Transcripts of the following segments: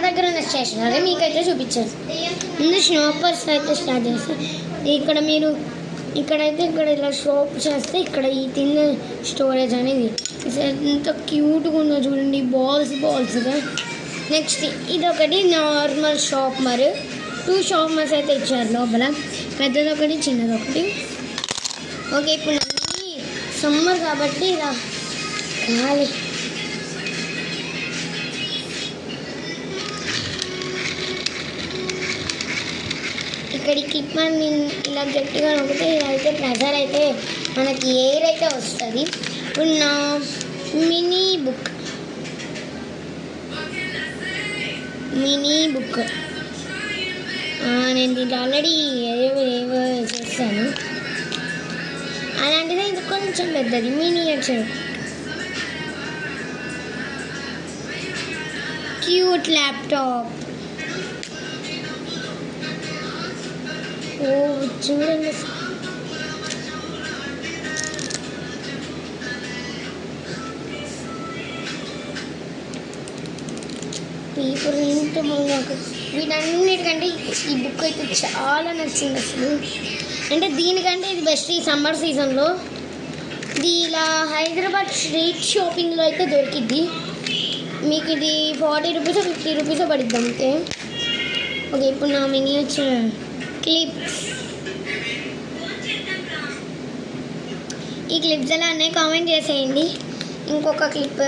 దగ్గర ఉన్న స్టేషనరీ మీకైతే చూపించారు. ముందు షాపర్స్ అయితే స్టార్ట్ చేస్తాను. ఇక్కడైతే ఇలా షాప్ చేస్తే ఇక్కడ ఈ థింగ్ స్టోరేజ్ అనేది ఎంత క్యూట్గా ఉందో చూడండి, బాల్స్గా. నెక్స్ట్ ఇదొకటి నార్మల్ షాప్, మరి 2 షాప్మర్స్ అయితే ఇచ్చారు లోపల, పెద్దదొకటి చిన్నదొకటి. ఓకే, ఇప్పుడు అన్నీ సమ్మర్ కాబట్టి ఇలా కాలి ఇక్కడి క్లిప్ అని ఇలా గట్టిగా నొక్కితే అయితే ప్రెజర్ అయితే మనకి ఎయిర్ అయితే వస్తుంది. ఇప్పుడు నా మినీ బుక్ నేను దీంట్లో ఆల్రెడీ ఏవో చేస్తాను. అలాంటిది ఇది కొంచెం పెద్దది మినియేచర్. Cute laptop. ఓ చూడండి, పేపర్ ఎంత బాగా. వీటన్నిటికంటే ఈ బుక్ అయితే చాలా నచ్చింది అసలు. అంటే దీనికంటే ఇది బెస్ట్ ఈ సమ్మర్ సీజన్లో. ఇది ఇలా హైదరాబాద్ స్ట్రీట్ షాపింగ్లో అయితే దొరికిద్ది మీకు. ఇది 40 రూపీస్ 50 రూపీస్ పడిద్ది అంతే. ఓకే, ఇప్పుడు నా మినియేచర్ క్లిప్స్. ఈ క్లిప్స్ ఎలా అన్నీ కామెంట్ చేసేయండి. ఇంకొక క్లిప్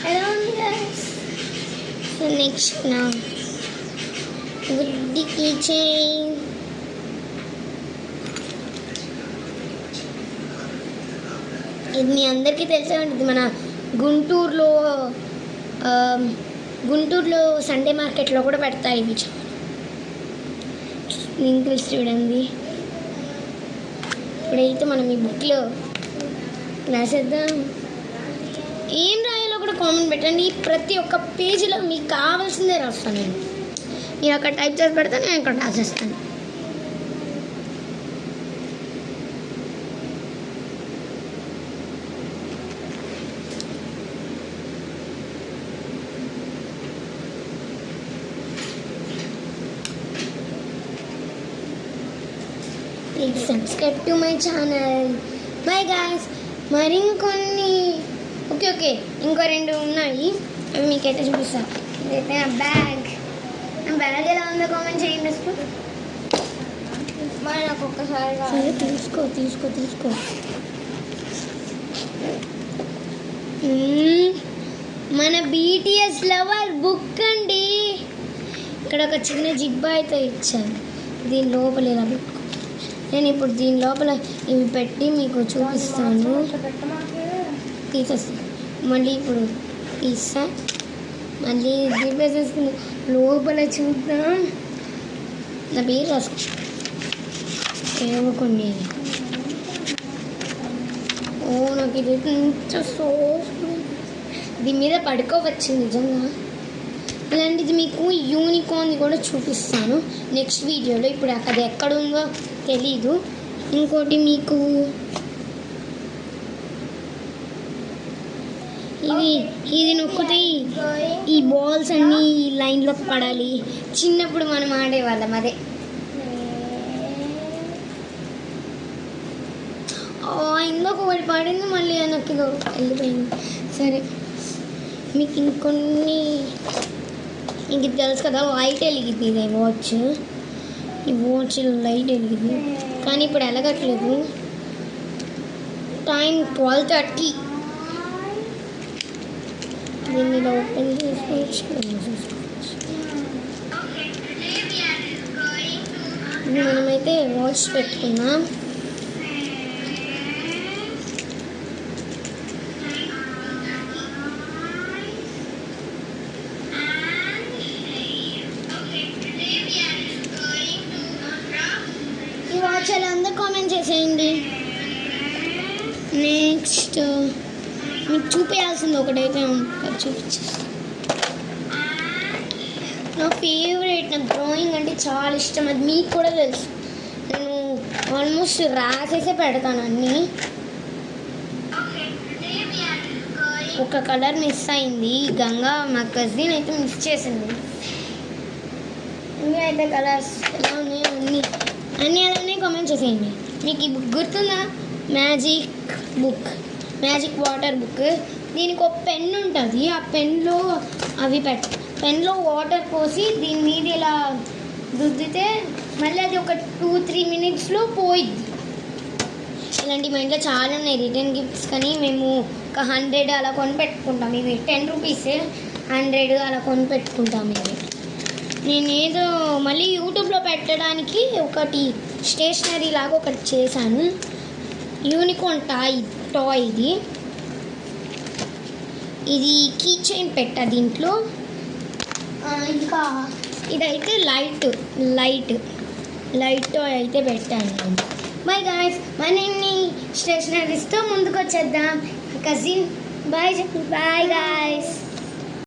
ఎలా ఉంది guys? So next now గుడ్డి కీ చైన్. ఇది మీ అందరికీ తెలిసే ఉంటుంది. మన గుంటూరులో సండే మార్కెట్లో కూడా పెడతాయి ఇవి. ఇంగ్లీష్ చూడండి. ఇప్పుడైతే మనం ఈ బుక్లో రాసేద్దాం. ఏం రాయాలో కూడా కామెంట్ పెట్టండి. ప్రతి ఒక్క పేజీలో మీకు కావాల్సిందే రాస్తాను నేను. మీరు అక్కడ టైప్ చేసి పెడితే నేను ఇక్కడ రాసేస్తాను. Please subscribe to my channel. Bye guys. మరి ఇంకొన్ని ఓకే ఇంకో 2 ఉన్నాయి, అవి మీకైతే చూపిస్తాను. ఇదైతే నా బ్యాగ్ ఎలా ఉందో కామెంట్ చేయండి. నాకు ఒక్కసారి తీసుకో. మన BTS లవర్ బుక్ అండి. ఇక్కడ ఒక చిన్న జిబ్బా అయితే ఇచ్చాను. దీని లోపల ఇలా పెట్టుకో. నేను ఇప్పుడు దీని లోపల ఇవి పెట్టి మీకు చూపిస్తాను. తీసేస్తాను. మళ్ళీ ఇప్పుడు తీసా, మళ్ళీ తీసేసుకుని లోపల చూద్దాం. నా పేరు రాసుకో ఏమో కొన్ని. నాకు ఇది సో దీని మీద పడుకోవచ్చు నిజంగా. అలాంటిది మీకు యూనికార్న్ కూడా చూపిస్తాను నెక్స్ట్ వీడియోలో. ఇప్పుడు అది ఎక్కడుందో తెలీదు. ఇంకోటి మీకు ఇది నొక్కితే ఈ బాల్స్ అన్నీ ఈ లైన్లో పడాలి. చిన్నప్పుడు మనం ఆడేవాళ్ళం అదే. ఇందులోకి ఒకటి పడింది, మళ్ళీ వెనక్కి వెళ్ళిపోయింది. సరే, మీకు ఇంకొన్ని ఇంక తెలుసు కదా, లైట్ వెలిగింది. ఇది వాచ్, ఈ వాచ్ లైట్ వెలిగింది కానీ ఇప్పుడు వెలగట్లేదు. టైం 12:30. దీన్ని ఇలా ఓపెన్ చేసుకోవచ్చు. మనమైతే వాచ్ పెట్టుకున్నాం. ఈ వాచ్ ఎలా ఉందో కామెంట్ చేసేయండి. నెక్స్ట్ మీకు చూపించాల్సింది ఒకటైతే చూపించేస్తాను. నా ఫేవరెట్, నాకు డ్రాయింగ్ అంటే చాలా ఇష్టం. అది మీకు కూడా తెలుసు. నేను ఆల్మోస్ట్ రాసేసే పెడతాను అన్నీ. ఒక కలర్ మిస్ అయింది. గంగా మా కజిన్ అయితే మిస్ చేసింది. ఇవి అయితే కలర్స్ ఎలా ఉన్నాయో అన్నీ అలానే కామెంట్ చేసేయండి. మీకు ఈ బుక్ గుర్తుందా? Magic water book. దీనికి ఒక పెన్ ఉంటుంది. ఆ పెన్లో పెన్లో వాటర్ పోసి దీని మీద ఇలా రుద్దితే మళ్ళీ అది ఒక 2-3 మినిట్స్లో పోయిద్ది. ఇలాంటి మా ఇంట్లో చాలా ఉన్నాయి రిటర్న్ గిఫ్ట్స్. కానీ మేము ఒక 100 అలా కొని పెట్టుకుంటాం. ఇవి 10 రూపీస్, 100 అలా కొని పెట్టుకుంటాం. ఇవి నేను ఏదో మళ్ళీ యూట్యూబ్లో పెట్టడానికి ఒకటి స్టేషనరీ లాగా ఒకటి చేశాను. యూనికార్న్ టాయ్ ఇది కీ చైన్ పెట్టా దీంట్లో. ఇంకా ఇదైతే లైట్ టాయ్ అయితే పెట్టాను. బై గాయ్స్, మరిన్ని స్టేషనరీస్తో ముందుకు వచ్చేద్దాం. Cousin bye guys.